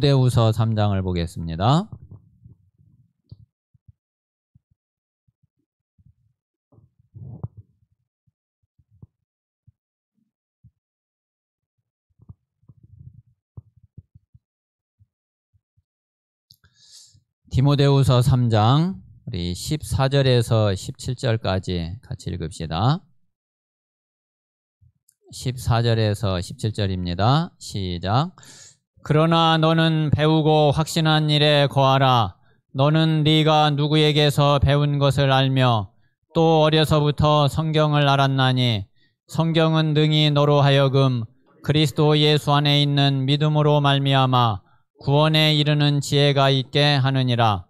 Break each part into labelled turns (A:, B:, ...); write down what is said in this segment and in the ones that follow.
A: 디모데후서 3장을 보겠습니다. 디모데후서 3장 우리 14절에서 17절까지 같이 읽읍시다. 14절에서 17절입니다. 시작. 그러나 너는 배우고 확신한 일에 거하라. 너는 네가 누구에게서 배운 것을 알며 또 어려서부터 성경을 알았나니 성경은 능히 너로 하여금 그리스도 예수 안에 있는 믿음으로 말미암아 구원에 이르는 지혜가 있게 하느니라.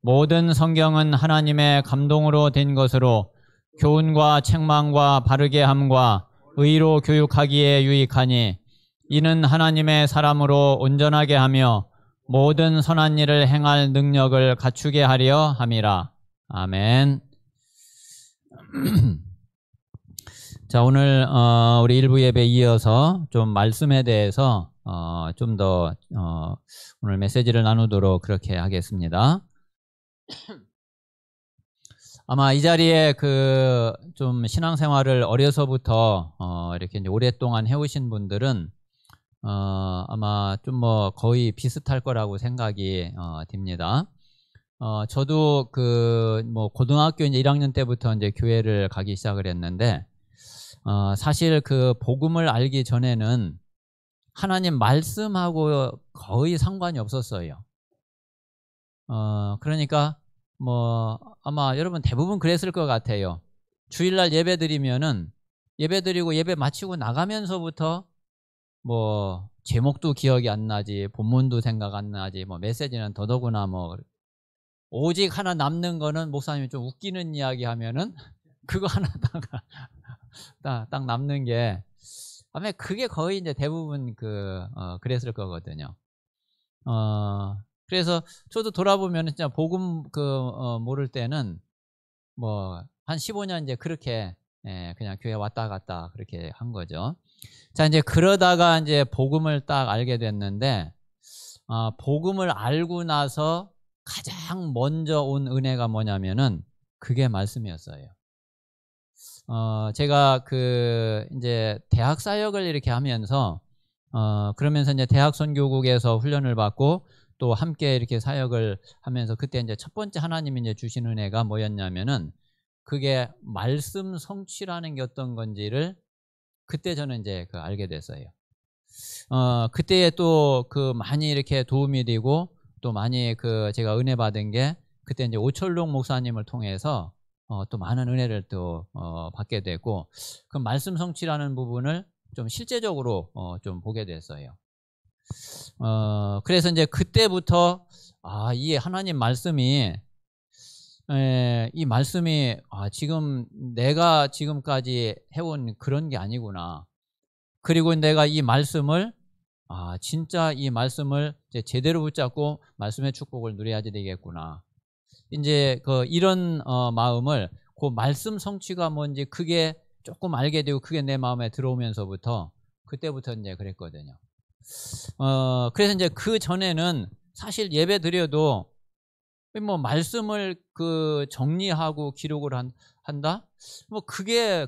A: 모든 성경은 하나님의 감동으로 된 것으로 교훈과 책망과 바르게 함과 의로 교육하기에 유익하니 이는 하나님의 사람으로 온전하게 하며 모든 선한 일을 행할 능력을 갖추게 하려 함이라. 아멘. 자, 오늘 우리 일부 예배에 이어서 좀 말씀에 대해서 좀 더 오늘 메시지를 나누도록 그렇게 하겠습니다. 아마 이 자리에 좀 신앙생활을 어려서부터 이렇게 이제 오랫동안 해오신 분들은 아마 좀 거의 비슷할 거라고 생각이 듭니다. 저도 고등학교 이제 1학년 때부터 이제 교회를 가기 시작을 했는데 사실 복음을 알기 전에는 하나님 말씀하고 거의 상관이 없었어요. 그러니까 아마 여러분 대부분 그랬을 것 같아요. 주일날 예배 드리면은 예배 드리고 예배 마치고 나가면서부터 제목도 기억이 안 나지, 본문도 생각 안 나지, 메시지는 더더구나 오직 하나 남는 거는 목사님이 좀 웃기는 이야기 하면은 그거 하나 딱 남는 게 아마 그게 거의 이제 대부분 그랬을 거거든요. 그래서 저도 돌아보면 진짜 복음 모를 때는 한 15년 이제 그렇게 그냥 교회 왔다 갔다 그렇게 한 거죠. 자, 이제 그러다가 이제 복음을 딱 알게 됐는데 복음을 알고 나서 가장 먼저 온 은혜가 뭐냐면은 그게 말씀이었어요. 제가 이제 대학 사역을 이렇게 하면서 그러면서 이제 대학 선교국에서 훈련을 받고 또 함께 이렇게 사역을 하면서 그때 이제 첫 번째 하나님이 이제 주신 은혜가 뭐였냐면은 그게 말씀 성취라는 게 어떤 건지를 그때 저는 이제 알게 됐어요. 그때에 또 많이 이렇게 도움이 되고 또 많이 제가 은혜 받은 게 그때 이제 오철록 목사님을 통해서 또 많은 은혜를 또 받게 되고 그 말씀 성취라는 부분을 좀 실제적으로 좀 보게 됐어요. 그래서 이제 그때부터 이 하나님 말씀이 이 말씀이 지금 내가 지금까지 해온 그런 게 아니구나. 그리고 내가 이 말씀을 진짜 이 말씀을 이제 제대로 붙잡고 말씀의 축복을 누려야지 되겠구나. 이제 이런 마음을 말씀 성취가 뭔지 그게 조금 알게 되고 그게 내 마음에 들어오면서부터 그때부터 이제 그랬거든요. 그래서 이제 그 전에는 사실 예배 드려도 말씀을 정리하고 기록을 한다? 그게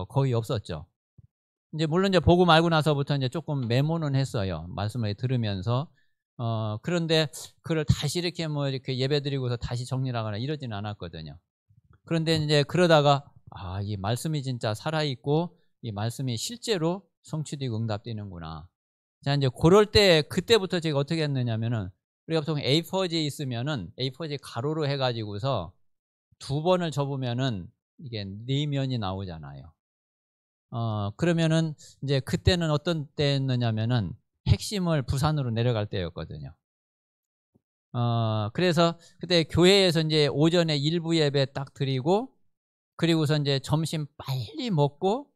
A: 거의 없었죠. 이제 물론 이제 복음 알고 나서부터 이제 조금 메모는 했어요. 말씀을 들으면서. 그런데 그걸 다시 이렇게 이렇게 예배 드리고서 다시 정리하거나 이러지는 않았거든요. 그런데 이제 그러다가 이 말씀이 진짜 살아있고 이 말씀이 실제로 성취되고 응답되는구나. 자, 이제 그때부터 제가 어떻게 했느냐면은 우리가 보통 A4지에 있으면은 A4지 가로로 해가지고서 2번을 접으면은 이게 4면이 나오잖아요. 그러면은 이제 그때는 어떤 때였느냐면은 핵심을 부산으로 내려갈 때였거든요. 그래서 그때 교회에서 이제 오전에 일부 예배 딱 드리고 그리고서 이제 점심 빨리 먹고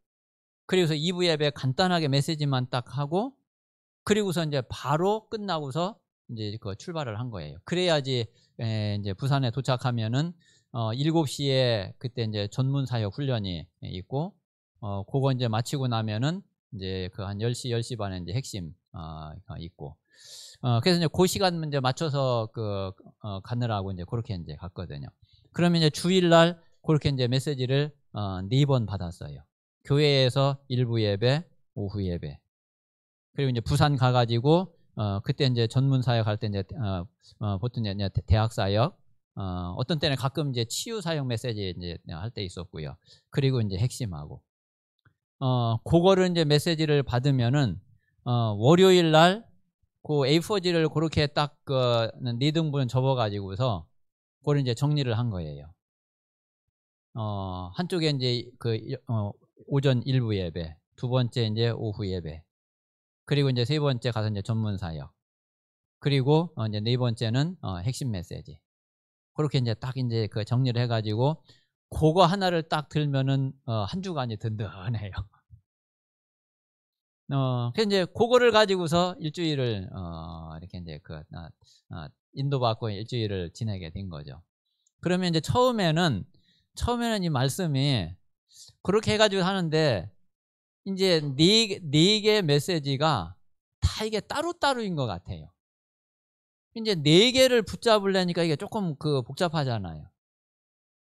A: 그리고서 2부 예배 간단하게 메시지만 딱 하고 그리고서 이제 바로 끝나고서 이제 출발을 한 거예요. 그래야지 이제 부산에 도착하면은 7시에 그때 이제 전문 사역 훈련이 있고 그거 이제 마치고 나면은 이제 한 10시, 10시 반에 이제 핵심 있고 그래서 이제 그 시간 이제 맞춰서 가느라고 이제 그렇게 이제 갔거든요. 그러면 이제 주일날 그렇게 이제 메시지를 4번 받았어요. 교회에서 일부 예배, 오후 예배. 그리고 이제 부산 가가지고 그때 이제 전문 사역 할 때 이제 보통 이제 대학 사역, 어떤 때는 가끔 이제 치유 사역 메시지 이제 할 때 있었고요. 그리고 이제 핵심하고, 그거를 이제 메시지를 받으면은 월요일 날 그 A4지를 그렇게 딱 4등분 접어가지고서 그걸 이제 정리를 한 거예요. 한쪽에 이제 오전 일부 예배, 두 번째 이제 오후 예배, 그리고 이제 세 번째 가서 이제 전문 사역, 그리고 이제 네 번째는 핵심 메시지. 그렇게 이제 딱 이제 정리를 해가지고 그거 하나를 딱 들면은 한 주간이 든든해요. 그래서 이제 그거를 가지고서 일주일을 이렇게 이제 인도받고 일주일을 지내게 된 거죠. 그러면 이제 처음에는 이 말씀이 그렇게 해가지고 하는데 이제 네 개 메시지가 다 이게 따로따로인 것 같아요. 이제 4개를 붙잡으려니까 이게 조금 복잡하잖아요.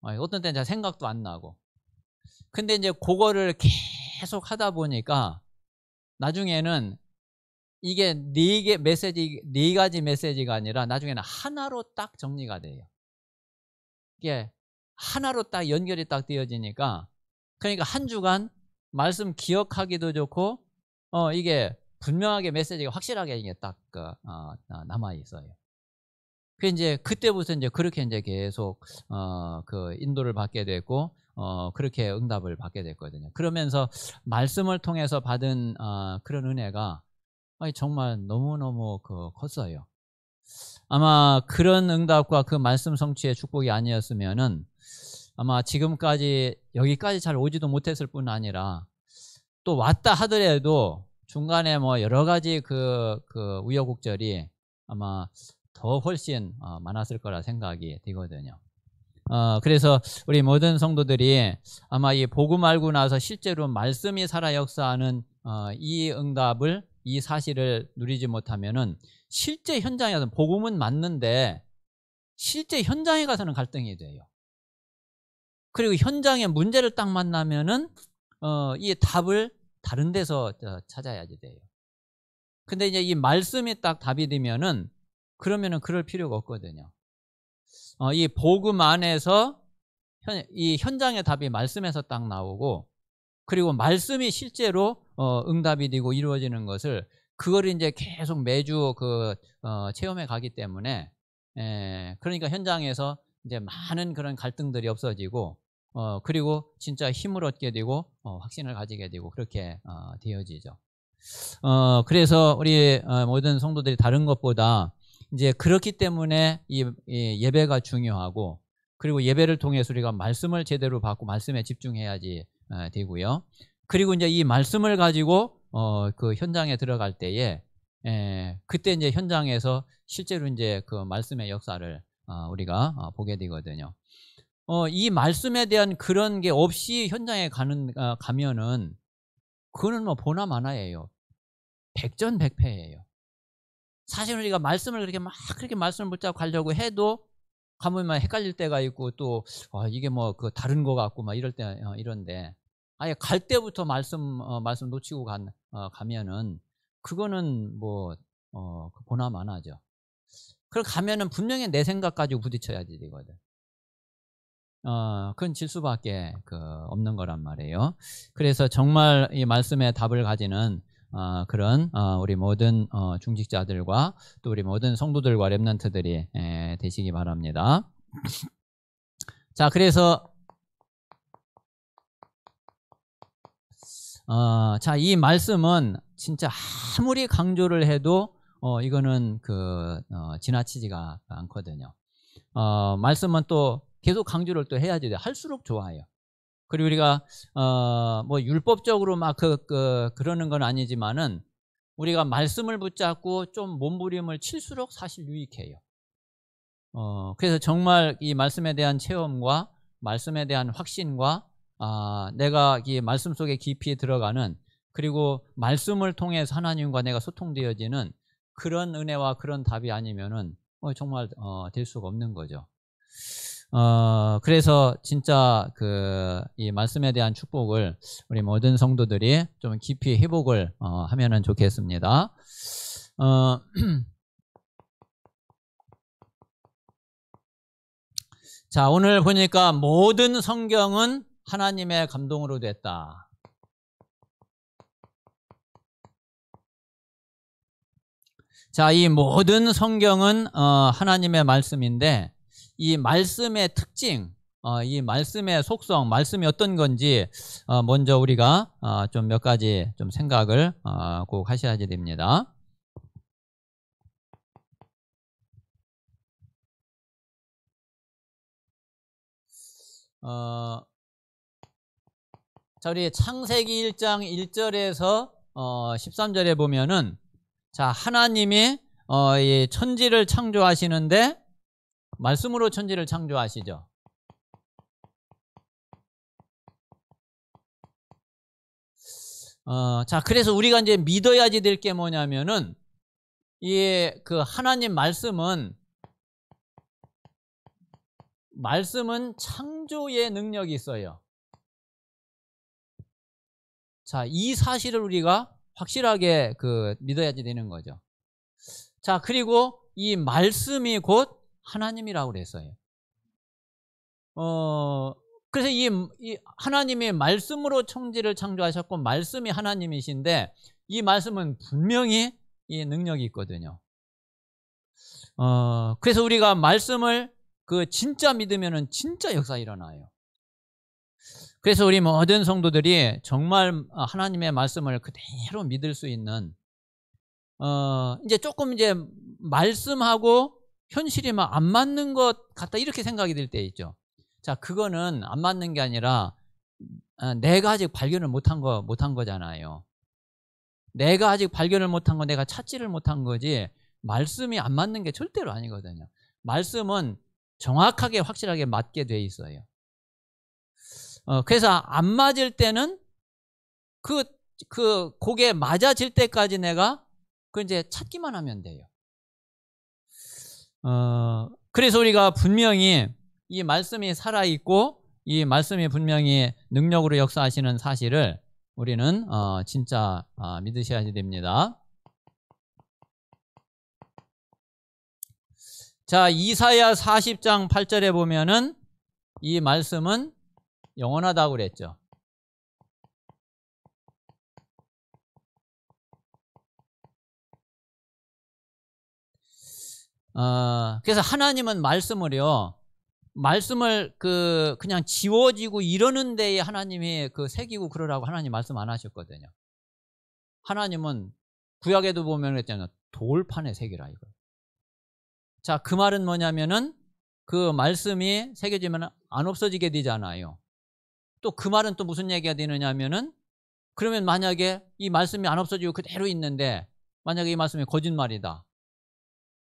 A: 어떤 때는 잘 생각도 안 나고. 근데 이제 그거를 계속 하다 보니까 나중에는 이게 4개 메시지, 4가지 메시지가 아니라 나중에는 하나로 딱 정리가 돼요. 이게 하나로 딱 연결이 딱 되어지니까, 그러니까 한 주간 말씀 기억하기도 좋고, 이게 분명하게 메시지가 확실하게 이게 딱 남아 있어요. 그 이제 그때부터 이제 그렇게 이제 계속 인도를 받게 됐고, 그렇게 응답을 받게 됐거든요. 그러면서 말씀을 통해서 받은 그런 은혜가 정말 너무너무 컸어요. 아마 그런 응답과 그 말씀 성취의 축복이 아니었으면은 아마 지금까지 여기까지 잘 오지도 못했을 뿐 아니라 또 왔다 하더라도 중간에 뭐 여러 가지 우여곡절이 아마 더 훨씬 많았을 거라 생각이 되거든요. 그래서 우리 모든 성도들이 아마 이 복음 알고 나서 실제로 말씀이 살아 역사하는 이 응답을, 이 사실을 누리지 못하면은 실제 현장에서 복음은 맞는데 실제 현장에 가서는 갈등이 돼요. 그리고 현장에 문제를 딱 만나면은 이 답을 다른 데서 찾아야지 돼요. 근데 이제 이 말씀이 딱 답이 되면은 그러면은 그럴 필요가 없거든요. 이 복음 안에서 이 현장의 답이 말씀에서 딱 나오고, 그리고 말씀이 실제로 응답이 되고 이루어지는 것을 그걸 이제 계속 매주 체험해 가기 때문에, 그러니까 현장에서 이제 많은 그런 갈등들이 없어지고, 그리고 진짜 힘을 얻게 되고 확신을 가지게 되고 그렇게 되어지죠. 그래서 우리 모든 성도들이 다른 것보다 이제 그렇기 때문에 이 예배가 중요하고, 그리고 예배를 통해서 우리가 말씀을 제대로 받고 말씀에 집중해야지 되고요. 그리고 이제 이 말씀을 가지고 그 현장에 들어갈 때에 그때 이제 현장에서 실제로 이제 그 말씀의 역사를 우리가 보게 되거든요. 이 말씀에 대한 그런 게 없이 현장에 가면은 그거는 뭐 보나 마나예요. 백전백패예요. 사실 우리가 말씀을 그렇게 말씀을 붙잡고 가려고 해도 가면 헷갈릴 때가 있고, 또 이게 뭐 다른 거 같고 막 이럴 때 이런데, 아예 갈 때부터 말씀 놓치고 가면은 그거는 뭐 보나 마나죠. 그럼 가면은 분명히 내 생각 가지고 부딪혀야지 되거든. 그건 질 수밖에 없는 거란 말이에요. 그래서 정말 이 말씀의 답을 가지는 그런 우리 모든 중직자들과 또 우리 모든 성도들과 렘넌트들이 되시기 바랍니다. 자, 그래서 이 말씀은 진짜 아무리 강조를 해도 이거는 지나치지가 않거든요. 말씀은 또 계속 강조를 또 해야지 돼요. 할수록 좋아요. 그리고 우리가 뭐 율법적으로 막 그러는 건 아니지만은 우리가 말씀을 붙잡고 좀 몸부림을 칠수록 사실 유익해요. 그래서 정말 이 말씀에 대한 체험과 말씀에 대한 확신과 내가 이 말씀 속에 깊이 들어가는, 그리고 말씀을 통해서 하나님과 내가 소통되어지는 그런 은혜와 그런 답이 아니면은 정말 될 수가 없는 거죠. 그래서 진짜 이 말씀에 대한 축복을 우리 모든 성도들이 좀 깊이 회복을 하면은 좋겠습니다. 자, 오늘 보니까 모든 성경은 하나님의 감동으로 됐다. 자, 이 모든 성경은 하나님의 말씀인데 이 말씀의 특징, 이 말씀의 속성, 말씀이 어떤 건지 먼저 우리가 좀 몇 가지 좀 생각을 꼭 하셔야 됩니다. 자, 우리 창세기 1장 1절에서 13절에 보면은 자, 하나님이 이 천지를 창조하시는데 말씀으로 천지를 창조하시죠. 자, 그래서 우리가 이제 믿어야지 될 게 뭐냐면은 그 하나님 말씀은 창조의 능력이 있어요. 자, 이 사실을 우리가 확실하게 믿어야지 되는 거죠. 자, 그리고 이 말씀이 곧 하나님이라고 그랬어요. 그래서 이 하나님이 말씀으로 천지를 창조하셨고 말씀이 하나님이신데 이 말씀은 분명히 이 능력이 있거든요. 그래서 우리가 말씀을 진짜 믿으면은 진짜 역사 일어나요. 그래서 우리 모든 성도들이 정말 하나님의 말씀을 그대로 믿을 수 있는 이제 조금 이제 말씀하고 현실이 막 안 맞는 것 같다 이렇게 생각이 들 때 있죠. 자, 그거는 안 맞는 게 아니라 내가 아직 발견을 못한 거잖아요. 내가 아직 발견을 못한 거, 내가 찾지를 못한 거지 말씀이 안 맞는 게 절대로 아니거든요. 말씀은 정확하게 확실하게 맞게 돼 있어요. 그래서 안 맞을 때는 그게 맞아질 때까지 내가 이제 찾기만 하면 돼요. 그래서 우리가 분명히 이 말씀이 살아있고 이 말씀이 분명히 능력으로 역사하시는 사실을 우리는 진짜 믿으셔야 됩니다. 자, 이사야 40장 8절에 보면은 이 말씀은 영원하다고 그랬죠. 그래서 하나님은 말씀을 그냥 지워지고 이러는 데에 하나님이 새기고 그러라고 하나님 말씀 안 하셨거든요. 하나님은 구약에도 보면 그랬잖아요. 돌판에 새기라 이거. 자, 그 말은 뭐냐면은 그 말씀이 새겨지면 안 없어지게 되잖아요. 또 그 말은 또 무슨 얘기가 되느냐면은 그러면 만약에 이 말씀이 안 없어지고 그대로 있는데 만약에 이 말씀이 거짓말이다.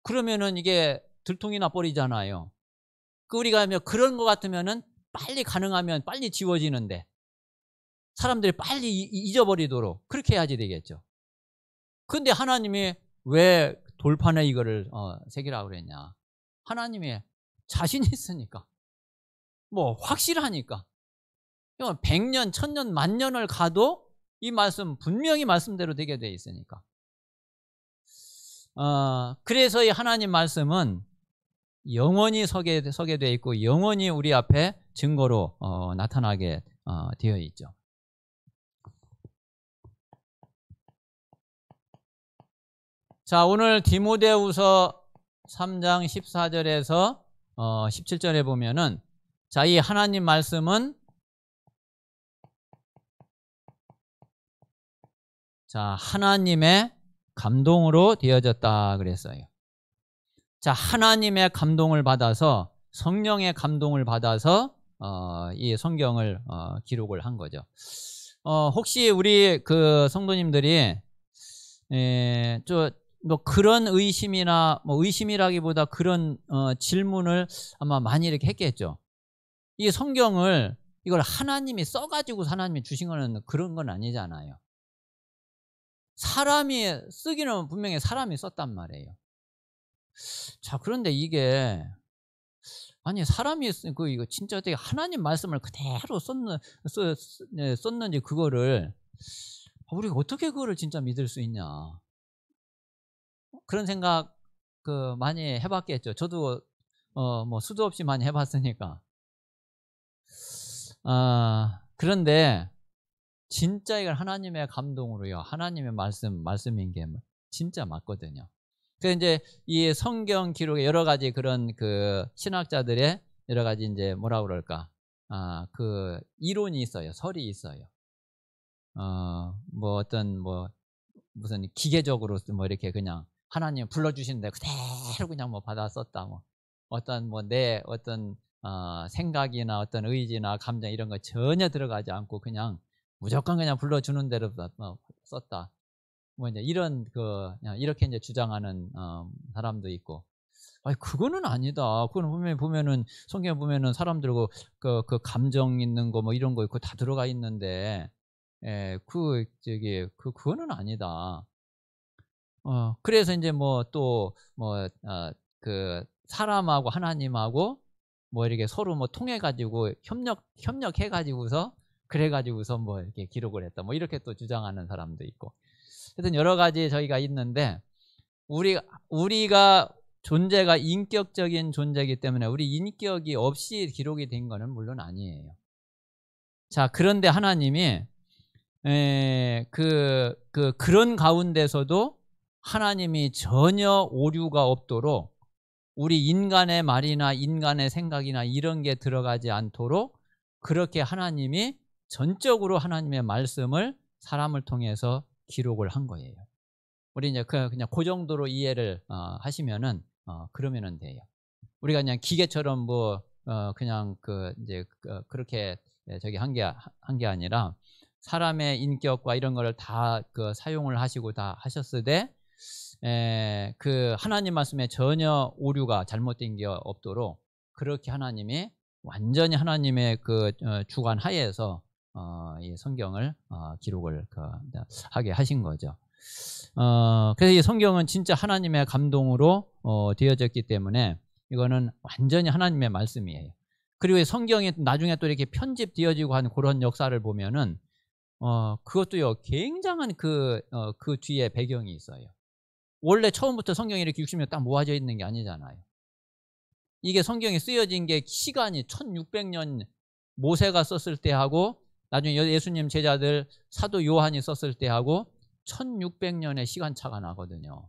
A: 그러면은 이게 들통이나 버리잖아요. 우리가 그런 것 같으면은 가능하면 빨리 지워지는데 사람들이 빨리 잊어버리도록 그렇게 해야지 되겠죠. 근데 하나님이 왜 돌판에 이거를 새기라고 그랬냐? 하나님이 자신이 있으니까, 확실하니까. 100년, 1000년, 만년을 가도 이 말씀 분명히 말씀대로 되게 돼 있으니까. 그래서 이 하나님 말씀은 영원히 서게 되어 있고 영원히 우리 앞에 증거로 나타나게 되어 있죠. 자, 오늘 디모데후서 3장 14절에서 17절에 보면은 자, 이 하나님 말씀은 자, 하나님의 감동으로 되어졌다 그랬어요. 자, 하나님의 감동을 받아서 성령의 감동을 받아서 이 성경을 기록을 한 거죠. 혹시 우리 성도님들이 그런 의심이나 의심이라기보다 그런 질문을 아마 많이 이렇게 했겠죠. 이 성경을 이걸 하나님이 써가지고 하나님이 주신 거는 그런 건 아니잖아요. 사람이 쓰기는 분명히 사람이 썼단 말이에요. 자, 그런데 이게 아니 사람이 이거 진짜 어떻게 하나님 말씀을 그대로 썼는지 그거를 우리가 어떻게 그거를 진짜 믿을 수 있냐, 그런 생각 많이 해봤겠죠. 저도 뭐 수도 없이 많이 해봤으니까. 그런데 진짜 이걸 하나님의 감동으로요, 하나님의 말씀인 게 진짜 맞거든요. 그래서 이제 이 성경 기록에 여러 가지 그런 신학자들의 여러 가지 이제 뭐라 그럴까, 이론이 있어요, 설이 있어요. 뭐 어떤 무슨 기계적으로 뭐 이렇게 그냥 하나님 불러주시는데 그대로 그냥 뭐 받아 썼다, 뭐 어떤 내 어떤 생각이나 어떤 의지나 감정 이런 거 전혀 들어가지 않고 그냥 무조건 그냥 불러주는 대로 썼다, 뭐 이제 이런 그냥 이렇게 이제 주장하는 사람도 있고, 아니 그거는 아니다. 그거는 분명히 보면은 성경에 보면은 사람들고 그 감정 있는 거 뭐 이런 거 있고 다 들어가 있는데, 그거는 아니다. 그래서 이제 사람하고 하나님하고 뭐 이렇게 서로 뭐 통해 가지고 협력해 가지고서 그래 가지고서 뭐 이렇게 기록을 했다, 뭐 이렇게 또 주장하는 사람도 있고, 하여튼 여러 가지 저희가 있는데, 우리가 존재가 인격적인 존재이기 때문에 우리 인격이 없이 기록이 된 거는 물론 아니에요. 자, 그런데 하나님이 그런 가운데서도 하나님이 전혀 오류가 없도록 우리 인간의 말이나 인간의 생각이나 이런 게 들어가지 않도록 그렇게 하나님이 전적으로 하나님의 말씀을 사람을 통해서 기록을 한 거예요. 우리 이제 그냥 그 정도로 이해를 하시면은 그러면은 돼요. 우리가 그냥 기계처럼 그냥 그렇게 저기 한 게 아니라 사람의 인격과 이런 거를 다 사용을 하시고 다 하셨을 때 하나님 말씀에 전혀 오류가 잘못된 게 없도록 그렇게 하나님이 완전히 하나님의 주관 하에서 이 성경을 기록을 하게 하신 거죠. 그래서 이 성경은 진짜 하나님의 감동으로 되어졌기 때문에 이거는 완전히 하나님의 말씀이에요. 그리고 이 성경이 나중에 또 이렇게 편집되어지고 한 그런 역사를 보면은 그것도요 굉장한 그 뒤에 배경이 있어요. 원래 처음부터 성경이 이렇게 60년 딱 모아져 있는 게 아니잖아요. 이게 성경이 쓰여진 게 시간이 1600년 모세가 썼을 때 하고 나중에 예수님 제자들 사도 요한이 썼을 때 하고 1600년의 시간차가 나거든요.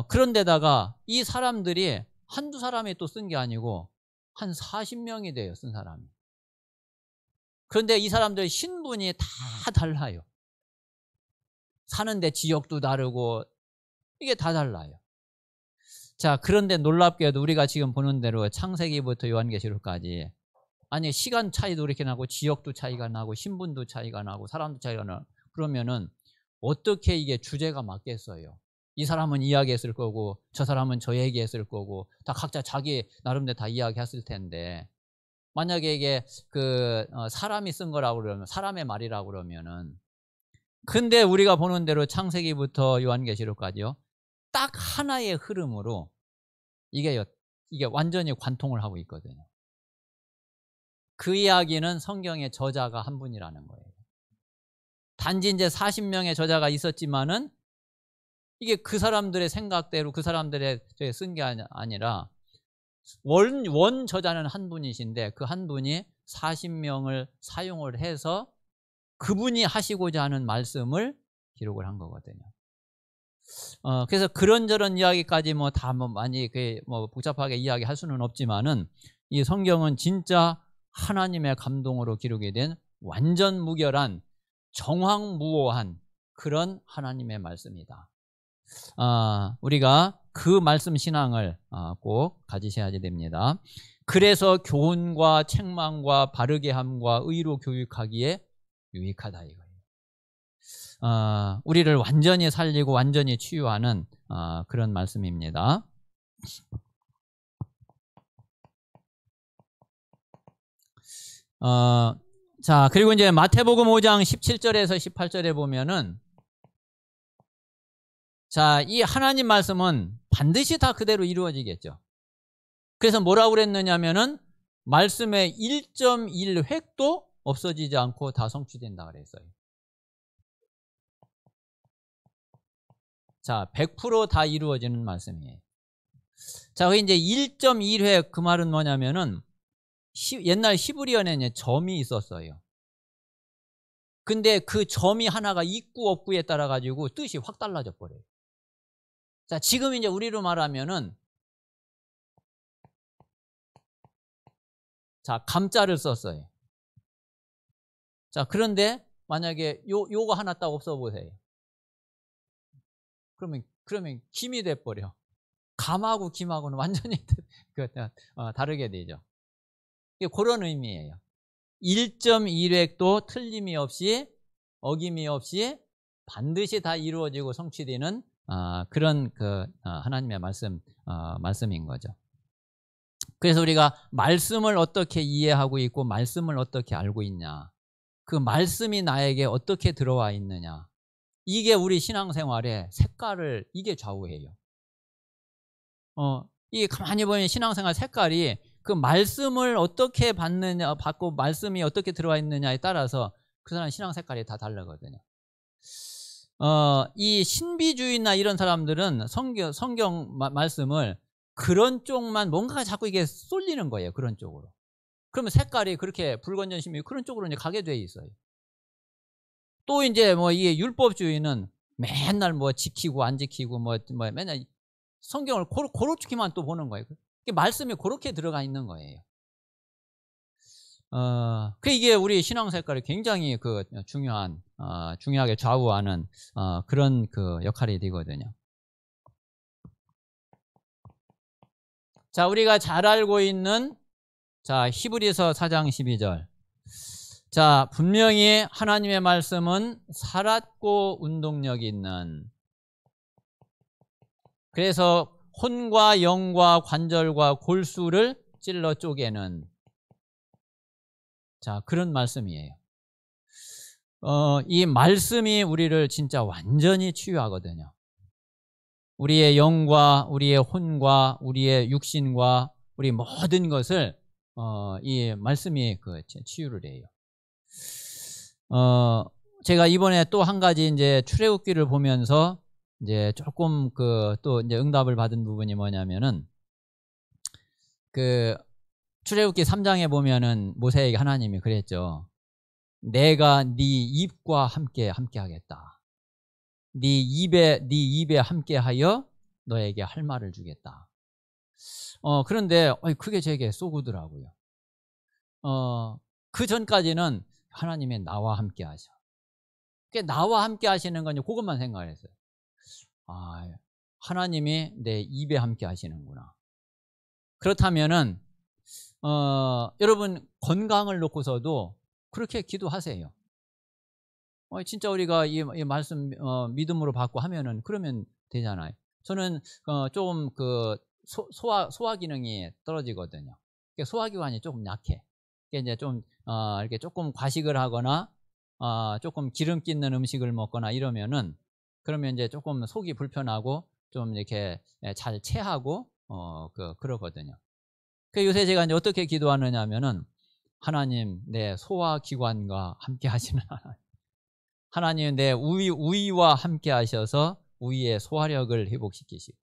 A: 그런데다가 이 사람들이 한두 사람이 또 쓴 게 아니고 한 40명이 돼요, 쓴 사람이. 그런데 이 사람들 신분이 다 달라요. 사는데 지역도 다르고 이게 다 달라요. 자, 그런데 놀랍게도 우리가 지금 보는 대로 창세기부터 요한계시록까지 아니 시간 차이도 이렇게 나고 지역도 차이가 나고 신분도 차이가 나고 사람도 차이가 나고 그러면은 어떻게 이게 주제가 맞겠어요? 이 사람은 이야기했을 거고 저 사람은 저 얘기했을 거고 다 각자 자기 나름대로 다 이야기했을 텐데, 만약에 이게 사람이 쓴 거라고 그러면 사람의 말이라고 그러면은, 근데 우리가 보는 대로 창세기부터 요한계시록까지요 딱 하나의 흐름으로 이게 완전히 관통을 하고 있거든요. 그 이야기는 성경의 저자가 한 분이라는 거예요. 단지 이제 40명의 저자가 있었지만은 이게 그 사람들의 생각대로 그 사람들의 쓴 게 아니라 원 저자는 한 분이신데 그 한 분이 40명을 사용을 해서 그분이 하시고자 하는 말씀을 기록을 한 거거든요. 그래서 그런저런 이야기까지 다 많이 복잡하게 이야기할 수는 없지만은 이 성경은 진짜 하나님의 감동으로 기록이 된 완전 무결한 정황무오한 그런 하나님의 말씀이다. 우리가 그 말씀 신앙을 꼭 가지셔야 됩니다. 그래서 교훈과 책망과 바르게 함과 의로 교육하기에 유익하다 이거예요. 우리를 완전히 살리고 완전히 치유하는 그런 말씀입니다. 자, 그리고 이제 마태복음 5장 17절에서 18절에 보면은, 자, 이 하나님 말씀은 반드시 다 그대로 이루어지겠죠. 그래서 뭐라고 그랬느냐면은 말씀의 1.1획도 없어지지 않고 다 성취된다 그랬어요. 자, 100% 다 이루어지는 말씀이에요. 자, 이제 1.1획 그 말은 뭐냐면은 옛날 히브리어에는 점이 있었어요. 근데 그 점이 하나가 있고 없고에 따라 가지고 뜻이 확 달라져 버려요. 자, 지금 이제 우리로 말하면은, 자, 감자를 썼어요. 자, 그런데 만약에 요거 하나 딱 없어 보세요. 그러면 김이 돼 버려. 감하고 김하고는 완전히 다르게 되죠. 그런 의미예요. 1.1획도 틀림이 없이 어김이 없이 반드시 다 이루어지고 성취되는 그런 하나님의 말씀인 거죠. 그래서 우리가 말씀을 어떻게 이해하고 있고 말씀을 어떻게 알고 있냐, 그 말씀이 나에게 어떻게 들어와 있느냐, 이게 우리 신앙생활의 색깔을 이게 좌우해요. 이게 가만히 보면 신앙생활 색깔이 그 말씀을 어떻게 받고 말씀이 어떻게 들어와 있느냐에 따라서 그 사람 신앙 색깔이 다 다르거든요. 이 신비주의나 이런 사람들은 성경 말씀을 그런 쪽만 뭔가 자꾸 이게 쏠리는 거예요. 그런 쪽으로. 그러면 색깔이 그렇게 불건전심이 그런 쪽으로 이제 가게 돼 있어요. 또 이제 이게 율법주의는 맨날 지키고 안 지키고 맨날 성경을 그렇게만 또 보는 거예요. 말씀이 그렇게 들어가 있는 거예요. 이게 우리 신앙 색깔이 굉장히 중요하게 좌우하는 그런 역할이 되거든요. 자, 우리가 잘 알고 있는 히브리서 4장 12절. 자, 분명히 하나님의 말씀은 살았고 운동력이 있는, 그래서 혼과 영과 관절과 골수를 찔러 쪼개는, 자, 그런 말씀이에요. 이 말씀이 우리를 진짜 완전히 치유하거든요. 우리의 영과 우리의 혼과 우리의 육신과 우리 모든 것을 이 말씀이 치유를 해요. 제가 이번에 또 한 가지 이제 출애굽기를 보면서 이제 조금 또 이제 응답을 받은 부분이 뭐냐면은 출애굽기 3장에 보면은 모세에게 하나님이 그랬죠. 내가 네 입과 함께 하겠다. 네 입에 함께하여 너에게 할 말을 주겠다. 그런데 그게 제게 쏘구더라고요. 그 전까지는 하나님이 나와 함께 하셔. 나와 함께 하시는 건 그것만 생각을 했어요. 하나님이 내 입에 함께 하시는구나. 그렇다면은 여러분 건강을 놓고서도 그렇게 기도하세요. 진짜 우리가 이 말씀 믿음으로 받고 하면은 그러면 되잖아요. 저는 조금 소화 기능이 떨어지거든요. 소화기관이 조금 약해. 이제 좀 이렇게 조금 과식을 하거나 조금 기름기 있는 음식을 먹거나 이러면은 그러면 이제 조금 속이 불편하고 좀 이렇게 잘 체하고 그러거든요. 요새 제가 이제 어떻게 기도하느냐 하면은 하나님 내 소화기관과 함께 하시는 하나님 내 우위와 함께 하셔서 우위의 소화력을 회복시키시고,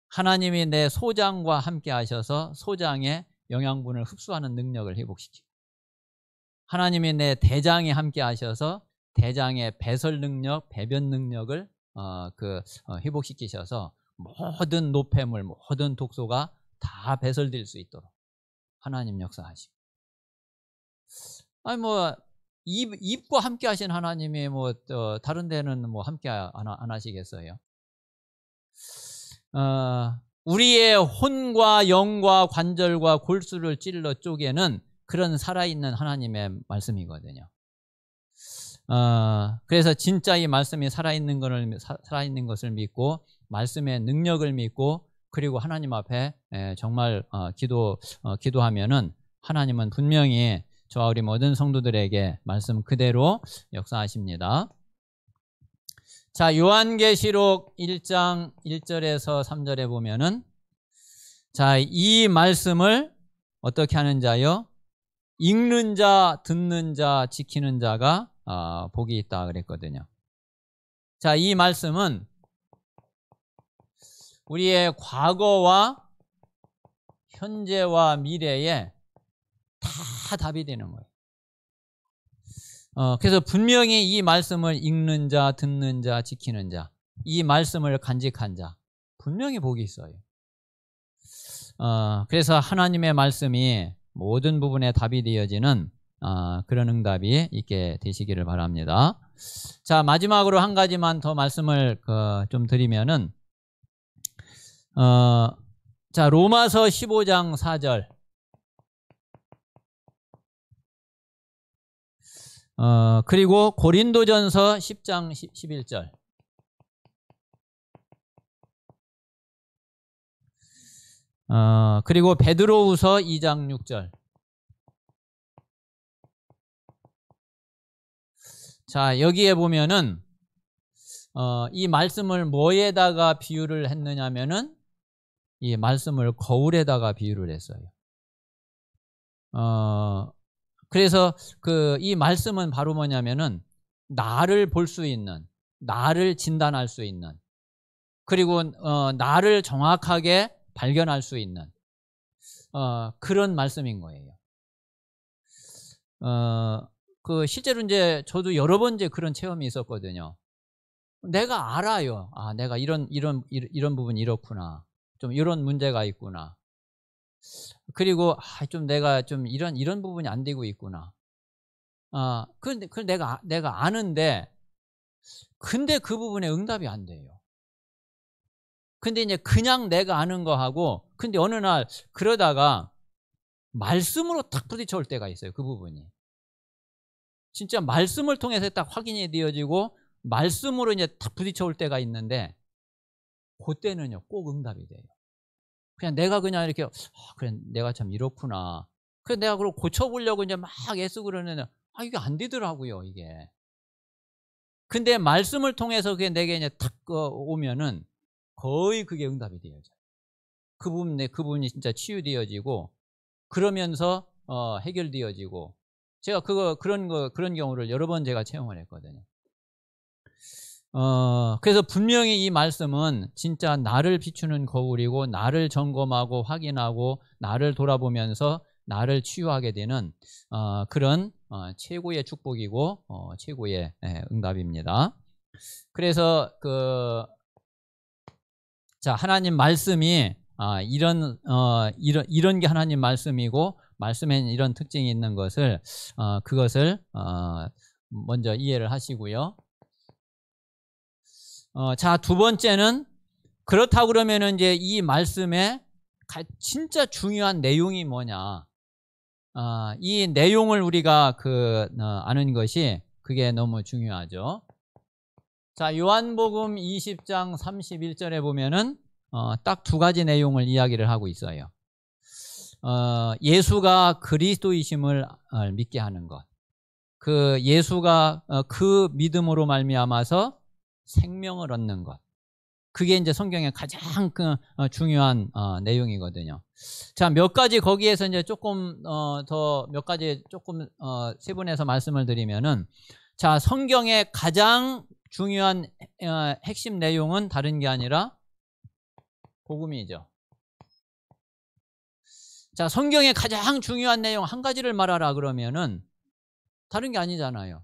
A: 하나님이 내 소장과 함께 하셔서 소장의 영양분을 흡수하는 능력을 회복시키고, 하나님이 내 대장에 함께 하셔서 대장의 배설 능력, 배변 능력을 회복시키셔서 모든 노폐물, 모든 독소가 다 배설될 수 있도록 하나님 역사하시고, 입과 함께 하신 하나님이 다른 데는 함께 안 하시겠어요? 우리의 혼과 영과 관절과 골수를 찔러 쪼개는 그런 살아있는 하나님의 말씀이거든요. 그래서 진짜 이 말씀이 살아있는 것을 믿고 말씀의 능력을 믿고 그리고 하나님 앞에 정말 기도하면은 하나님은 분명히 저와 우리 모든 성도들에게 말씀 그대로 역사하십니다. 자, 요한계시록 1장 1절에서 3절에 보면은 자, 이 말씀을 어떻게 하는 자요? 읽는 자, 듣는 자, 지키는 자가 복이 있다 그랬거든요. 자, 이 말씀은 우리의 과거와 현재와 미래에 다 답이 되는 거예요. 그래서 분명히 이 말씀을 읽는 자, 듣는 자, 지키는 자, 이 말씀을 간직한 자, 분명히 복이 있어요. 그래서 하나님의 말씀이 모든 부분에 답이 되어지는 그런 응답이 있게 되시기를 바랍니다. 자, 마지막으로 한 가지만 더 말씀을 좀 드리면은 자, 로마서 15장 4절. 그리고 고린도전서 10장 11절. 그리고 베드로후서 2장 6절. 자, 여기에 보면은 이 말씀을 뭐에다가 비유를 했느냐면은 이 말씀을 거울에다가 비유를 했어요. 그래서 이 말씀은 바로 뭐냐면은 나를 볼 수 있는, 나를 진단할 수 있는, 그리고 나를 정확하게 발견할 수 있는 그런 말씀인 거예요. 실제로 이제 저도 여러 번 이제 그런 체험이 있었거든요. 내가 알아요. 내가 이런 부분이 이렇구나. 좀 이런 문제가 있구나. 그리고 좀 내가 좀 이런 부분이 안 되고 있구나. 그런데 내가 아는데 근데 그 부분에 응답이 안 돼요. 근데 이제 그냥 내가 아는 거 하고 근데 어느 날 그러다가 말씀으로 딱 부딪혀올 때가 있어요. 그 부분이. 진짜 말씀을 통해서 딱 확인이 되어지고 말씀으로 이제 딱 부딪혀올 때가 있는데 그때는요 꼭 응답이 돼요. 그냥 내가 그냥 이렇게 그래 내가 참 이렇구나. 그래서 내가 그걸 고쳐보려고 이제 막 애쓰고 그러는데 이게 안 되더라고요 이게. 근데 말씀을 통해서 그게 내게 이제 탁 오면은 거의 그게 응답이 되어져요. 그 부분이 진짜 치유되어지고 그러면서 해결되어지고 제가 그런 경우를 여러 번 제가 체험을 했거든요. 그래서 분명히 이 말씀은 진짜 나를 비추는 거울이고 나를 점검하고 확인하고 나를 돌아보면서 나를 치유하게 되는 그런 최고의 축복이고 최고의 응답입니다. 그래서 자, 하나님 말씀이 이런 게 하나님 말씀이고 말씀에는 이런 특징이 있는 것을 그것을 먼저 이해를 하시고요. 자, 두 번째는 그렇다고 그러면은 이제 이 말씀에 진짜 중요한 내용이 뭐냐? 이 내용을 우리가 아는 것이 그게 너무 중요하죠. 자, 요한복음 20장 31절에 보면은 딱 두 가지 내용을 이야기를 하고 있어요. 예수가 그리스도이심을 믿게 하는 것. 예수가 그 믿음으로 말미암아서 생명을 얻는 것. 그게 이제 성경의 가장 중요한 내용이거든요. 자, 몇 가지 거기에서 이제 조금 더 몇 가지 조금 세분해서 말씀을 드리면은 자, 성경의 가장 중요한 핵심 내용은 다른 게 아니라 복음이죠. 자, 성경의 가장 중요한 내용 한 가지를 말하라 그러면은 다른 게 아니잖아요.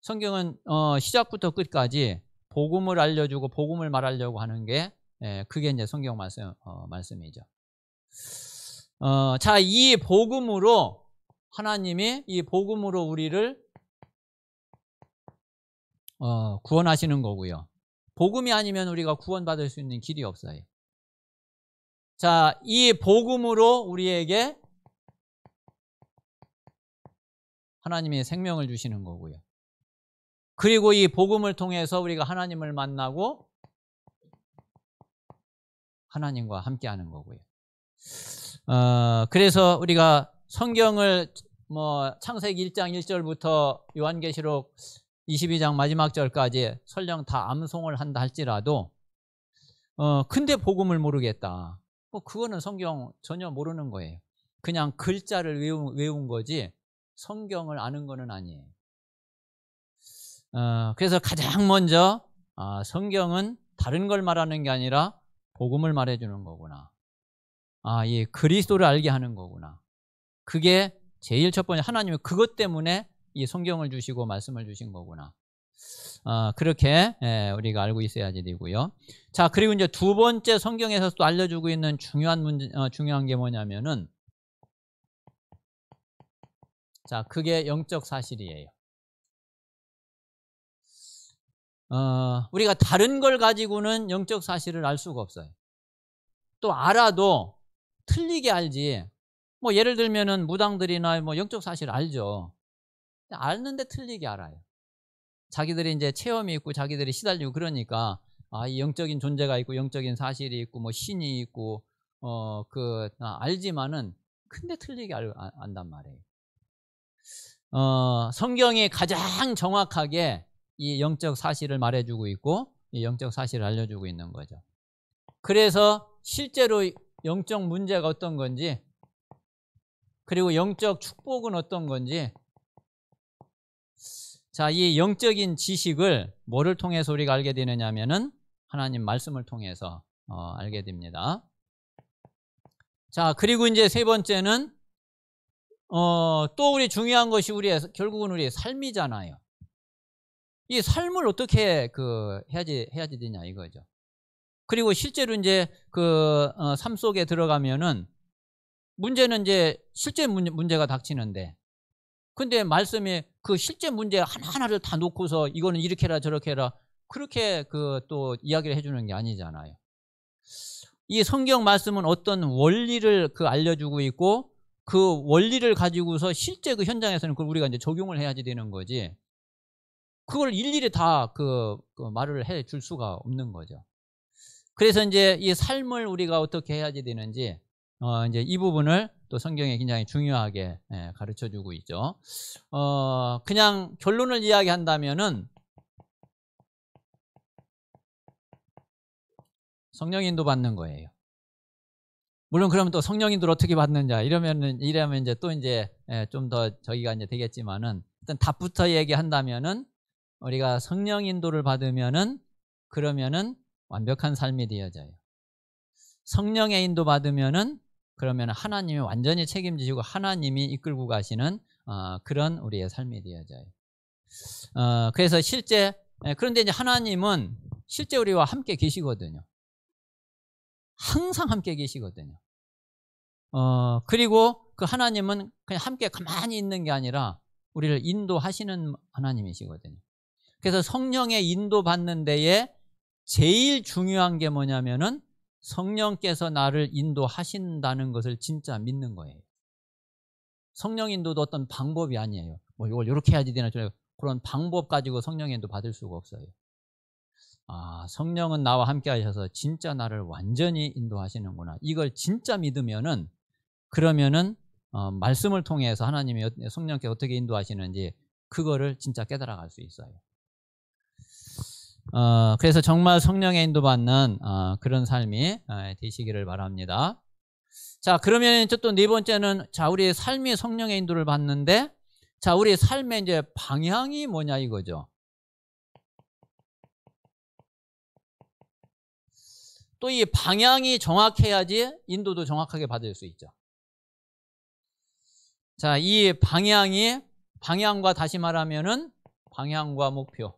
A: 성경은 시작부터 끝까지 복음을 알려주고 복음을 말하려고 하는 게 그게 이제 성경 말씀이죠. 자, 이 복음으로 하나님이 이 복음으로 우리를 구원하시는 거고요. 복음이 아니면 우리가 구원받을 수 있는 길이 없어요. 자, 이 복음으로 우리에게 하나님이 생명을 주시는 거고요. 그리고 이 복음을 통해서 우리가 하나님을 만나고 하나님과 함께하는 거고요. 그래서 우리가 성경을 뭐 창세기 1장 1절부터 요한계시록 22장 마지막 절까지 설령 다 암송을 한다 할지라도 근데 복음을 모르겠다. 뭐 그거는 성경 전혀 모르는 거예요. 그냥 글자를 외운 거지 성경을 아는 거는 아니에요. 그래서 가장 먼저 성경은 다른 걸 말하는 게 아니라 복음을 말해주는 거구나. 이 그리스도를 알게 하는 거구나. 그게 제일 첫 번째, 하나님이 그것 때문에 이 성경을 주시고 말씀을 주신 거구나. 그렇게 우리가 알고 있어야지 되고요. 자, 그리고 이제 두 번째 성경에서 또 알려주고 있는 중요한 게 뭐냐면은, 자, 그게 영적 사실이에요. 우리가 다른 걸 가지고는 영적 사실을 알 수가 없어요. 또 알아도 틀리게 알지. 뭐 예를 들면은 무당들이나 뭐 영적 사실 알죠. 알는데 틀리게 알아요. 자기들이 이제 체험이 있고 자기들이 시달리고 그러니까 이 영적인 존재가 있고 영적인 사실이 있고 뭐 신이 있고 알지만은 근데 틀리게 안단 말이에요. 성경이 가장 정확하게 이 영적 사실을 말해주고 있고 이 영적 사실을 알려주고 있는 거죠. 그래서 실제로 영적 문제가 어떤 건지 그리고 영적 축복은 어떤 건지, 자, 이 영적인 지식을 뭐를 통해서 우리가 알게 되느냐면은 하나님 말씀을 통해서 알게 됩니다. 자, 그리고 이제 세 번째는 또 우리 중요한 것이 결국은 우리의 삶이잖아요. 이 삶을 어떻게 해야지 되냐 이거죠. 그리고 실제로 이제 삶 속에 들어가면은 문제는 이제 실제 문제가 닥치는데, 근데 말씀이 그 실제 문제 하나하나를 다 놓고서 이거는 이렇게 해라 저렇게 해라 그렇게 또 이야기를 해주는 게 아니잖아요. 이 성경 말씀은 어떤 원리를 알려주고 있고 그 원리를 가지고서 실제 그 현장에서는 그걸 우리가 이제 적용을 해야지 되는 거지. 그걸 일일이 다 말을 해 줄 수가 없는 거죠. 그래서 이제 이 삶을 우리가 어떻게 해야지 되는지 이제 이 부분을 또 성경에 굉장히 중요하게 가르쳐 주고 있죠. 그냥 결론을 이야기한다면은 성령 인도 받는 거예요. 물론 그러면 또 성령 인도를 어떻게 받느냐 이러면 이제 또 이제 좀 더 저기가 이제 되겠지만은 일단 답부터 얘기한다면은 우리가 성령 인도를 받으면은 그러면은 완벽한 삶이 되어져요. 성령의 인도 받으면은 그러면 하나님이 완전히 책임지시고 하나님이 이끌고 가시는 그런 우리의 삶이 되어져요. 그래서 그런데 이제 하나님은 실제 우리와 함께 계시거든요. 항상 함께 계시거든요. 그리고 그 하나님은 그냥 함께 가만히 있는 게 아니라 우리를 인도하시는 하나님이시거든요. 그래서 성령의 인도 받는 데에 제일 중요한 게 뭐냐면은 성령께서 나를 인도하신다는 것을 진짜 믿는 거예요. 성령 인도도 어떤 방법이 아니에요. 뭐 이걸 이렇게 해야지 되나 그런 방법 가지고 성령 인도 받을 수가 없어요. 성령은 나와 함께 하셔서 진짜 나를 완전히 인도하시는구나. 이걸 진짜 믿으면은 그러면은 말씀을 통해서 하나님이 성령께 어떻게 인도하시는지 그거를 진짜 깨달아갈 수 있어요. 그래서 정말 성령의 인도받는 그런 삶이 되시기를 바랍니다. 자, 그러면 또 네 번째는 자, 우리의 삶이 성령의 인도를 받는데 자, 우리의 삶의 이제 방향이 뭐냐 이거죠. 또 이 방향이 정확해야지 인도도 정확하게 받을 수 있죠. 자, 이 방향과 다시 말하면은 방향과 목표.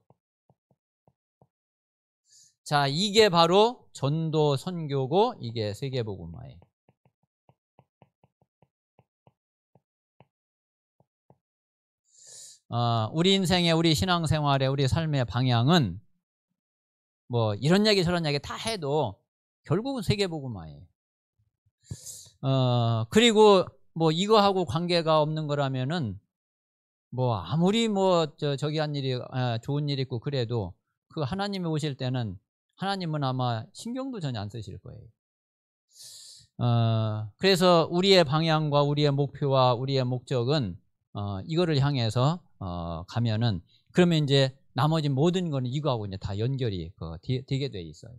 A: 자, 이게 바로 전도 선교고 이게 세계복음화예요. 우리 인생의 우리 신앙생활의 우리 삶의 방향은 뭐 이런 얘기 저런 얘기 다 해도 결국은 세계복음화예요. 그리고 뭐 이거하고 관계가 없는 거라면은 뭐 아무리 뭐 저기 한 일이 좋은 일 있고 그래도 그 하나님이 오실 때는 하나님은 아마 신경도 전혀 안 쓰실 거예요. 그래서 우리의 방향과 우리의 목표와 우리의 목적은 이거를 향해서 가면은 그러면 이제 나머지 모든 거는 이거하고 이제 다 연결이 되게 돼 있어요.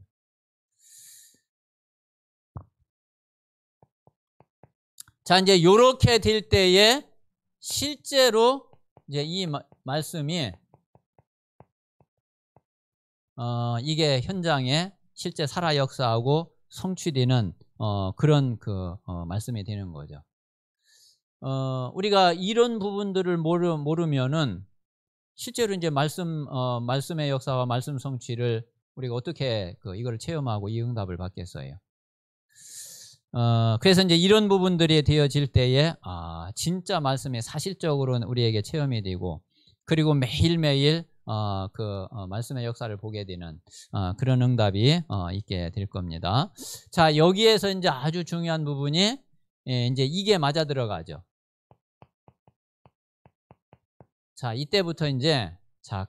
A: 자, 이제 요렇게 될 때에 실제로 이제 이 말씀이 이게 현장에 실제 살아 역사하고 성취되는 그런 말씀이 되는 거죠. 우리가 이런 부분들을 모르면은 실제로 이제 말씀의 역사와 말씀 성취를 우리가 어떻게 이걸 체험하고 이 응답을 받겠어요. 그래서 이제 이런 부분들이 되어질 때에 진짜 말씀이 사실적으로는 우리에게 체험이 되고 그리고 매일매일 말씀의 역사를 보게 되는 그런 응답이 있게 될 겁니다. 자, 여기에서 이제 아주 중요한 부분이 이제 이게 맞아 들어가죠. 자, 이때부터 이제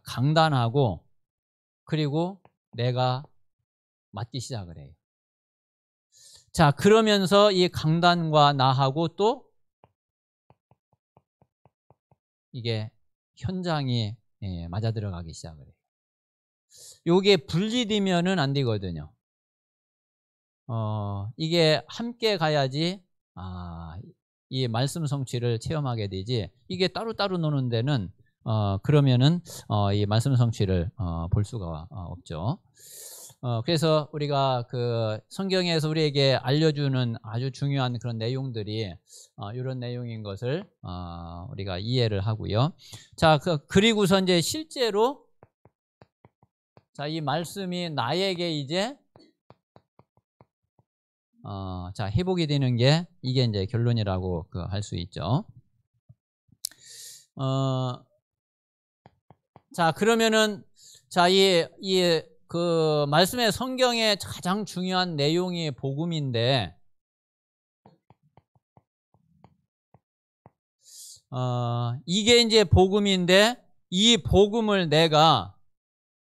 A: 강단하고 그리고 내가 맞기 시작을 해요. 자, 그러면서 이 강단과 나하고 또 이게 현장이 맞아 들어가기 시작을 해요. 요게 분리되면은 안 되거든요. 이게 함께 가야지 이 말씀 성취를 체험하게 되지, 이게 따로따로 노는 데는 그러면은 이 말씀 성취를 볼 수가 없죠. 그래서 우리가 성경에서 우리에게 알려주는 아주 중요한 그런 내용들이 이런 내용인 것을 우리가 이해를 하고요. 자, 그리고서 이제 실제로 이 말씀이 나에게 이제 회복이 되는 게 이게 이제 결론이라고 할 수 있죠. 자, 그러면은 이 말씀의 성경의 가장 중요한 내용이 복음인데 이게 이제 복음인데 이 복음을 내가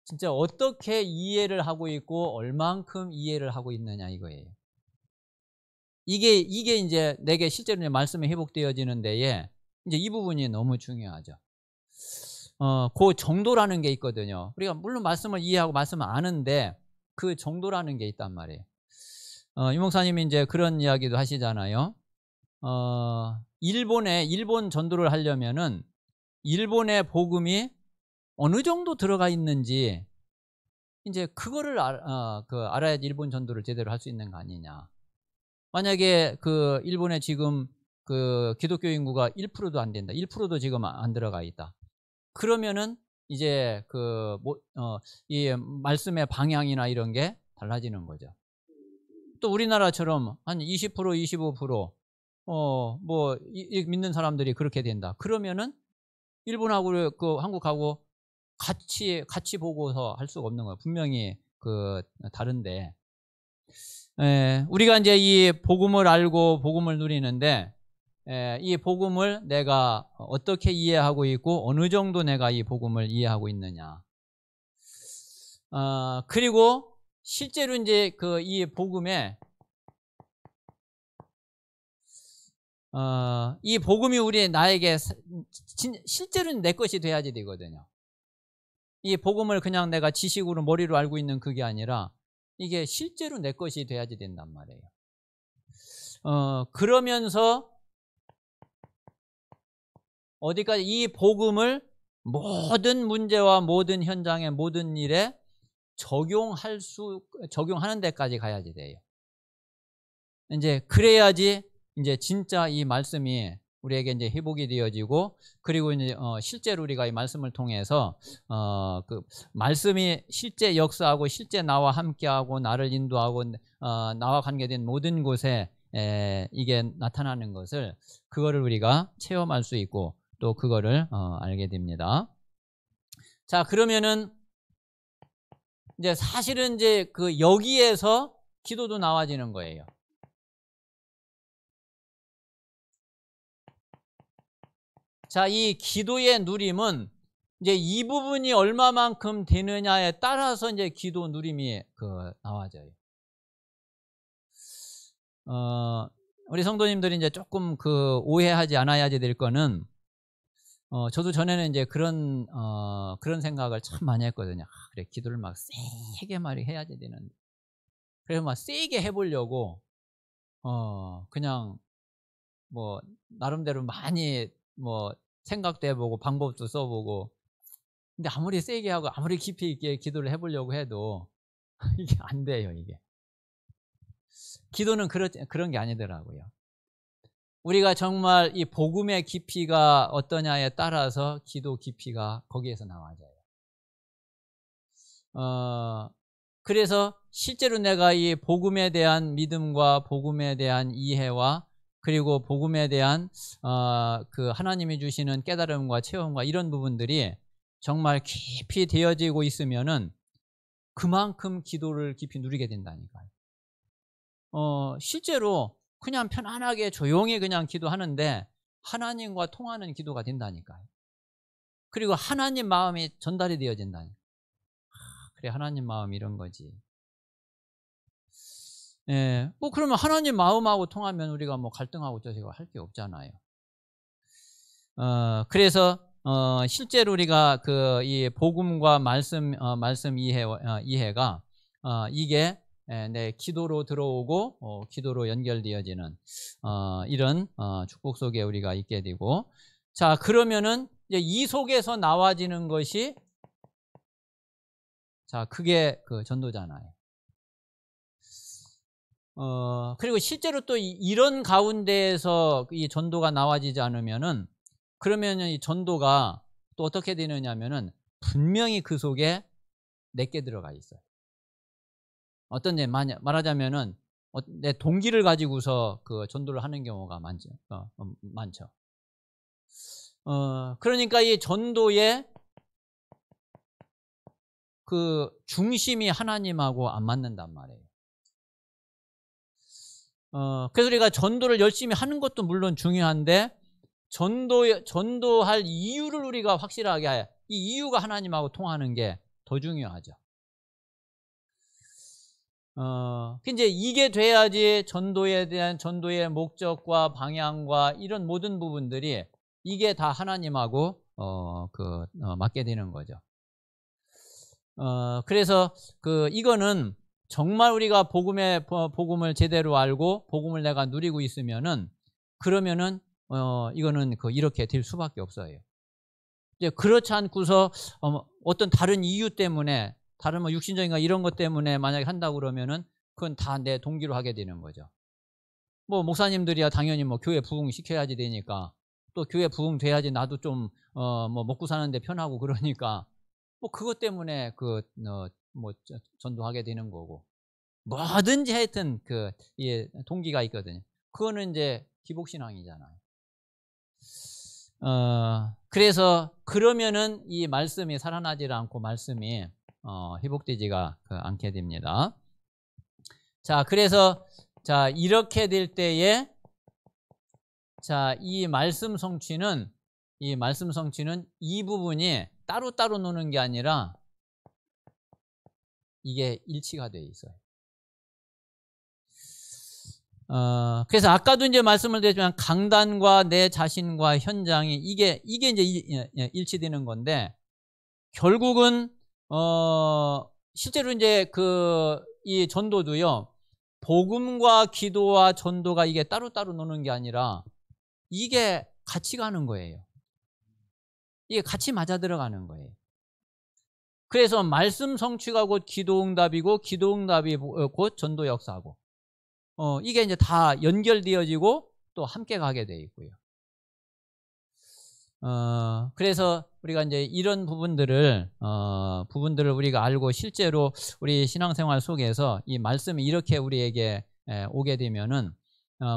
A: 진짜 어떻게 이해를 하고 있고 얼만큼 이해를 하고 있느냐 이거예요. 이게 이제 내게 실제로 말씀이 회복되어지는 데에 이제 이 부분이 너무 중요하죠. 그 정도라는 게 있거든요. 우리가 물론 말씀을 이해하고 말씀을 아는데 그 정도라는 게 있단 말이에요. 유 목사님이 이제 그런 이야기도 하시잖아요. 일본 전도를 하려면은 일본의 복음이 어느 정도 들어가 있는지 이제 그거를 알아야지 일본 전도를 제대로 할 수 있는 거 아니냐. 만약에 일본에 지금 기독교 인구가 1%도 안 된다. 1%도 지금 안 들어가 있다. 그러면은 이제 이 말씀의 방향이나 이런 게 달라지는 거죠. 또 우리나라처럼 한 20%, 25% 믿는 사람들이 그렇게 된다. 그러면은 일본하고 한국하고 같이 보고서 할 수가 없는 거예요. 분명히 다른데. 우리가 이제 이 복음을 알고 복음을 누리는데 이 복음을 내가 어떻게 이해하고 있고 어느 정도 내가 이 복음을 이해하고 있느냐. 그리고 실제로 이제 이 복음에 이 복음이 나에게 실제로는 내 것이 돼야지 되거든요. 이 복음을 그냥 내가 지식으로 머리로 알고 있는 그게 아니라 이게 실제로 내 것이 돼야지 된단 말이에요. 그러면서 어디까지 이 복음을 모든 문제와 모든 현장에 모든 일에 적용하는 데까지 가야지 돼요. 이제 그래야지 이제 진짜 이 말씀이 우리에게 이제 회복이 되어지고 그리고 이제 실제로 우리가 이 말씀을 통해서 말씀이 실제 역사하고 실제 나와 함께하고 나를 인도하고 나와 관계된 모든 곳에 이게 나타나는 것을 그거를 우리가 체험할 수 있고 또 그거를 알게 됩니다. 자, 그러면은 이제 사실은 이제 여기에서 기도도 나와지는 거예요. 자, 이 기도의 누림은 이제 이 부분이 얼마만큼 되느냐에 따라서 이제 기도 누림이 나와져요. 우리 성도님들이 이제 조금 오해하지 않아야 될 거는 저도 전에는 이제 그런 생각을 참 많이 했거든요. 그래, 기도를 막 세게 말이 해야지 되는데. 그래서 막 세게 해보려고, 그냥 뭐, 나름대로 많이 뭐, 생각도 해보고, 방법도 써보고. 근데 아무리 세게 하고, 아무리 깊이 있게 기도를 해보려고 해도, 이게 안 돼요, 이게. 기도는 그런 게 아니더라고요. 우리가 정말 이 복음의 깊이가 어떠냐에 따라서 기도 깊이가 거기에서 나와져요. 그래서 실제로 내가 이 복음에 대한 믿음과 복음에 대한 이해와 그리고 복음에 대한 그 하나님이 주시는 깨달음과 체험과 이런 부분들이 정말 깊이 되어지고 있으면은 그만큼 기도를 깊이 누리게 된다니까요. 실제로 그냥 편안하게 조용히 그냥 기도하는데 하나님과 통하는 기도가 된다니까요. 그리고 하나님 마음이 전달이 되어진다니까요. 그래, 하나님 마음 이런 거지. 예, 뭐 그러면 하나님 마음하고 통하면 우리가 뭐 갈등하고 저기고 할 게 없잖아요. 그래서 실제로 우리가 그 이 복음과 말씀 이해가 이게 내 기도로 들어오고 기도로 연결되어지는 이런 축복 속에 우리가 있게 되고, 자, 그러면은 이제 이 속에서 나와지는 것이, 자, 그게 그 전도잖아요. 그리고 실제로 또 이런 가운데에서 이 전도가 나와지지 않으면은, 그러면은 이 전도가 또 어떻게 되느냐면은 분명히 그 속에 내게 들어가 있어요. 어떤 데 말하자면은 내 동기를 가지고서 그 전도를 하는 경우가 많죠. 많죠. 그러니까 이 전도의 그 중심이 하나님하고 안 맞는단 말이에요. 그래서 우리가 전도를 열심히 하는 것도 물론 중요한데, 전도할 이유를 우리가 확실하게 해야, 이 이유가 하나님하고 통하는 게 더 중요하죠. 이제 이게 돼야지 전도에 대한 전도의 목적과 방향과 이런 모든 부분들이 이게 다 하나님하고 맞게 되는 거죠. 그래서 이거는 정말 우리가 복음을 제대로 알고 복음을 내가 누리고 있으면은, 그러면은 이거는 이렇게 될 수밖에 없어요. 이제 그렇지 않고서 어떤 다른 이유 때문에, 다른 뭐 육신적인가 이런 것 때문에 만약에 한다고 그러면은 그건 다 내 동기로 하게 되는 거죠. 뭐 목사님들이야 당연히 뭐 교회 부흥시켜야지 되니까, 또 교회 부흥돼야지 나도 좀 뭐 먹고 사는데 편하고 그러니까 뭐 그것 때문에 뭐 전도하게 되는 거고, 뭐든지 하여튼 동기가 있거든요. 그거는 이제 기복신앙이잖아요. 그래서 그러면은 이 말씀이 살아나지 않고 말씀이 회복되지가 않게 됩니다. 자, 그래서 자, 이렇게 될 때에, 자, 이 말씀 성취는 이 부분이 따로따로 노는 게 아니라 이게 일치가 되어 있어요. 그래서 아까도 이제 말씀을 드렸지만 강단과 내 자신과 현장이 이게 이제 일치되는 건데, 결국은 실제로 이제 이 전도도요, 복음과 기도와 전도가 이게 따로따로 노는 게 아니라 이게 같이 가는 거예요. 이게 같이 맞아 들어가는 거예요. 그래서 말씀 성취가 곧 기도응답이고, 기도응답이 곧 전도 역사고, 이게 이제 다 연결되어지고 또 함께 가게 돼 있고요. 그래서 우리가 이제 이런 부분들을 우리가 알고 실제로 우리 신앙생활 속에서 이 말씀이 이렇게 우리에게 오게 되면은,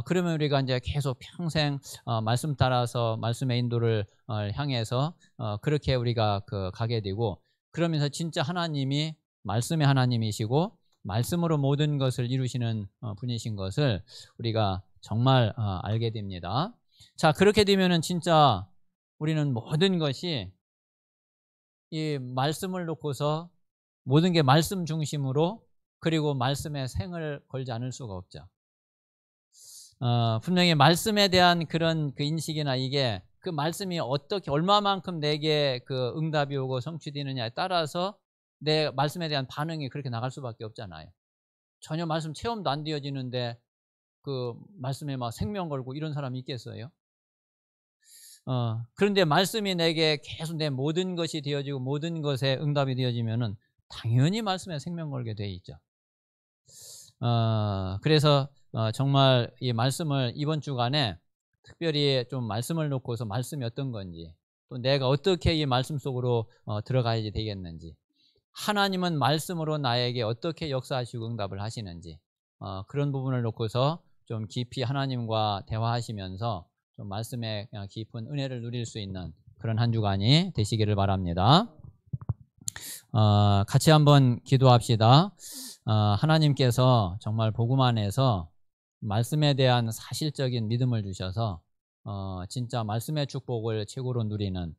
A: 그러면 우리가 이제 계속 평생 말씀 따라서 말씀의 인도를 향해서 그렇게 우리가 가게 되고, 그러면서 진짜 하나님이 말씀의 하나님이시고 말씀으로 모든 것을 이루시는 분이신 것을 우리가 정말 알게 됩니다. 자, 그렇게 되면은 진짜 우리는 모든 것이 이 말씀을 놓고서 모든 게 말씀 중심으로, 그리고 말씀에 생을 걸지 않을 수가 없죠. 분명히 말씀에 대한 그런 인식이나 이게 그 말씀이 어떻게 얼마만큼 내게 그 응답이 오고 성취되느냐에 따라서 내 말씀에 대한 반응이 그렇게 나갈 수밖에 없잖아요. 전혀 말씀 체험도 안 되어지는데 그 말씀에 막 생명 걸고 이런 사람이 있겠어요? 그런데 말씀이 내게 계속 내 모든 것이 되어지고 모든 것에 응답이 되어지면은 당연히 말씀에 생명 걸게 돼 있죠. 그래서 정말 이 말씀을 이번 주간에 특별히 좀 말씀을 놓고서 말씀이 어떤 건지, 또 내가 어떻게 이 말씀 속으로 들어가야 되겠는지, 하나님은 말씀으로 나에게 어떻게 역사하시고 응답을 하시는지, 그런 부분을 놓고서 좀 깊이 하나님과 대화하시면서 좀 말씀의 깊은 은혜를 누릴 수 있는 그런 한 주간이 되시기를 바랍니다. 같이 한번 기도합시다. 하나님께서 정말 복음 안에서 말씀에 대한 사실적인 믿음을 주셔서 진짜 말씀의 축복을 최고로 누리는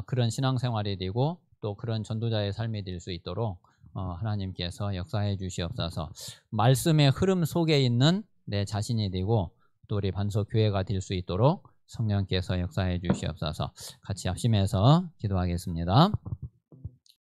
A: 그런 신앙생활이 되고 또 그런 전도자의 삶이 될 수 있도록 하나님께서 역사해 주시옵소서. 말씀의 흐름 속에 있는 내 자신이 되고 또 우리 반석교회가 될 수 있도록 성령께서 역사해 주시옵소서. 같이 합심해서 기도하겠습니다.